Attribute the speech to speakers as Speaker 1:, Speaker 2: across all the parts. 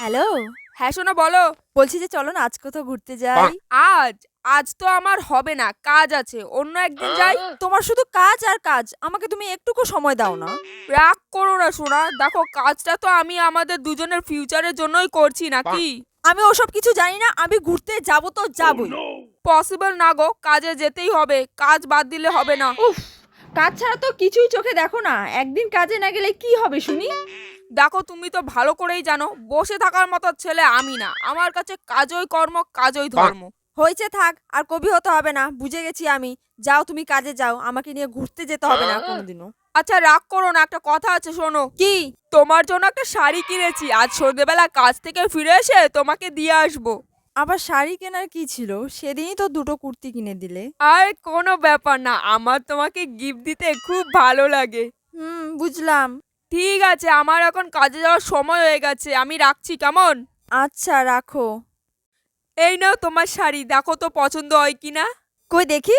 Speaker 1: Hello.
Speaker 2: হ্যাঁ শোনো বলো।
Speaker 1: বলছি যে চলো না আজ কোথাও ঘুরতে যাই।
Speaker 2: আজ আজ তো আমার হবে না, কাজ আছে, অন্য একদিন যাই।
Speaker 1: তোমার শুধু কাজ আর কাজ, আমাকে তুমি একটুকু সময় দাও না।
Speaker 2: রাগ করো না সোনা, দেখো কাজটা তো আমি আমাদের দুজনের ফিউচারের জন্যই করছি নাকি।
Speaker 1: আমি ওসব কিছু জানি না, আমি ঘুরতে যাব তো যাবই।
Speaker 2: পসিবল না গো, কাজে যেতেই হবে, কাজ বাদ দিলে হবে না।
Speaker 1: উফ, কাজ ছাড়া তো কিছুই চোখে দেখো না, একদিন কাজে না গেলে কি হবে শুনি।
Speaker 2: দেখো তুমি তো ভালো করেই জানো বসে থাকার মতো ছেলে আমি না, আমার কাছে কাজই কর্ম কাজই ধর্ম।
Speaker 1: হয়েছে থাক, আর কবি হতে হবে না, বুঝে গেছি আমি। যাও তুমি কাজে যাও, আমাকে নিয়ে ঘুরতে যেতে হবে না কোনোদিনও।
Speaker 2: আচ্ছা রাগ করো না, একটা কথা আছে শোনো।
Speaker 1: কি?
Speaker 2: তোমার জন্য একটা শাড়ি কিনেছি, আজ সন্ধ্যেবেলা কাজ থেকে ফিরে এসে তোমাকে দিয়ে আসবো।
Speaker 1: আবার শাড়ি কেনার কি ছিল? সেদিনই তো দুটো কুর্তি কিনে দিলে।
Speaker 2: আর কোনো ব্যাপার না, আমার তোমাকে গিফট দিতে খুব ভালো লাগে।
Speaker 1: বুঝলাম।
Speaker 2: ঠিক আছে, আমার এখন কাজে যাওয়ার সময় হয়ে গেছে, আমি রাখছি কেমন।
Speaker 1: আচ্ছা রাখো।
Speaker 2: এই নাও তোমার শাড়ি, দেখো তো পছন্দ হয় কিনা।
Speaker 1: কই দেখি।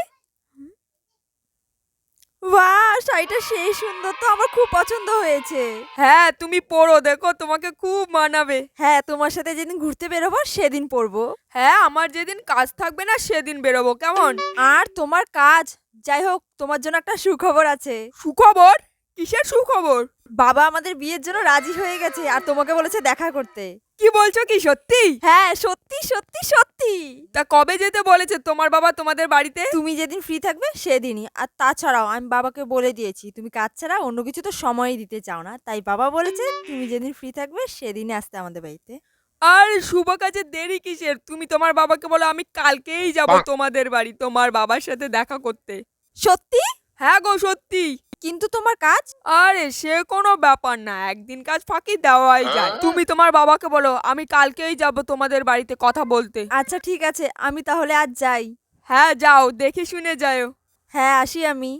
Speaker 1: বাহ, শাড়িটা সেই সুন্দর তো, আমার খুব পছন্দ হয়েছে।
Speaker 2: হ্যাঁ তুমি পরো, দেখো তোমাকে খুব মানাবে।
Speaker 1: হ্যাঁ, তোমার সাথে যেদিন ঘুরতে বেরোবো সেদিন পরবো।
Speaker 2: হ্যাঁ আমার যেদিন কাজ থাকবে না সেদিন বেরোবো কেমন।
Speaker 1: আর তোমার কাজ, যাই হোক, তোমার জন্য একটা সুখবর আছে।
Speaker 2: সুখবর? কিসের সুখবর?
Speaker 1: বাবা আমাদের বিয়ের জন্য রাজি হয়ে গেছে আর তোমাকে বলেছে দেখা করতে।
Speaker 2: কি বলছো, কি সত্যি?
Speaker 1: হ্যাঁ সত্যি সত্যি সত্যি।
Speaker 2: তা কবে যেতে বলেছে তোমার বাবা তোমাদের বাড়িতে?
Speaker 1: তুমি যেদিন ফ্রি থাকবে সেদিনই। আর তাছাড়াও আমি বাবাকে বলে দিয়েছি তুমি কাজ ছাড়া অন্য কিছু তো সময়ই দিতে চাও না, তাই বাবা বলেছে তুমি যেদিন ফ্রি থাকবে সেদিনই আসতে আমাদের বাড়িতে।
Speaker 2: আর শুভ কাজে দেরি কিসের, তুমি তোমার বাবাকে বলো আমি কালকেই যাব তোমাদের বাড়ি তোমার বাবার সাথে দেখা করতে।
Speaker 1: সত্যি?
Speaker 2: হ্যাঁ গো সত্যি।
Speaker 1: কিন্তু তোমার কাজ।
Speaker 2: আরে সে কোনো ব্যাপার না, একদিন কাজ ফাঁকি দেওয়াই যায়। তুমি তোমার বাবাকে বলো আমি কালকেই যাব তোমাদের বাড়িতে কথা বলতে।
Speaker 1: আচ্ছা ঠিক আছে, আমি তাহলে আজ যাই।
Speaker 2: হ্যাঁ যাও, দেখে শুনে যাও।
Speaker 1: হ্যাঁ আসি আমি।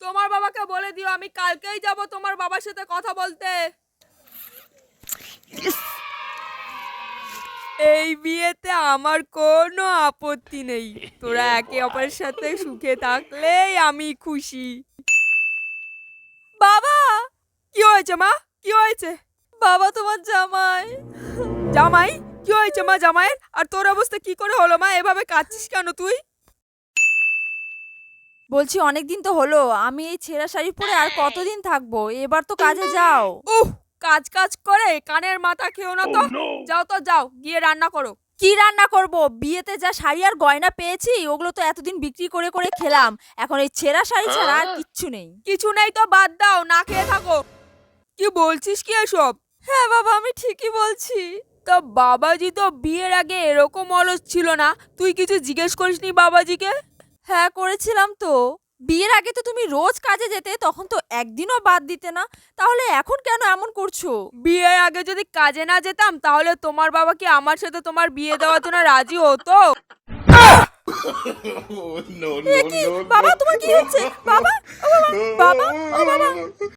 Speaker 2: তোমার বাবাকে বলে দিও আমি কালকেই যাব তোমার বাবার সাথে কথা বলতে। এই বিয়েতে আমার কোনো আপত্তি নেই, তোরা একে অপরের সাথে সুখে থাকলেই আমি খুশি।
Speaker 1: বাবা।
Speaker 2: কি হয়েছে মা, কি হয়েছে?
Speaker 1: বাবা তোমার জামাই।
Speaker 2: জামাই? কি হয়েছে মা জামাইয়ের? আর তোর অবস্থা কি করে হলো মা, এভাবে কাঁদছিস কেন তুই?
Speaker 1: বলছি অনেকদিন তো হলো, আমি এই ছেঁড়া শাড়ি পরে আর কতদিন থাকবো, এবার তো কাজে যাও।
Speaker 2: উহ, কাজ কাজ করে কানের মাথা খেও না তো। যাও তো যাও, গিয়ে রান্না করো।
Speaker 1: কি রান্না করব? বিয়েতে যা শাড়ি আর গয়না পেয়েছি ওগুলো তো এতদিন বিক্রি করে করে খেলাম, এখন এই ছেঁড়া শাড়ি ছাড়া আর কিচ্ছু নেই।
Speaker 2: কিছু নেই তো বাদ দাও, না খেয়ে থাকো। কি বলছিস কি এসব?
Speaker 1: হ্যাঁ বাবা, আমি ঠিকই বলছি।
Speaker 2: তো বাবাজি তো বিয়ের আগে এরকম অলস ছিল না, তুই কিছু জিজ্ঞেস করিসনি বাবাজিকে?
Speaker 1: হ্যাঁ করেছিলাম তো। বিয়ের আগে তো তুমি রোজ কাজে যেতে, তখন তো একদিনও বাদ দিতে না, তাহলে এখন কেন এমন করছো?
Speaker 2: বিয়ের আগে যদি কাজে না যেতাম তাহলে তোমার বাবা কি আমার সাথে তোমার বিয়ে দেওয়ার জন্য রাজি হতো?
Speaker 1: এ কি? বাবা তোমার কি হচ্ছে? বাবা, ও বাবা, বাবা, ও বাবা।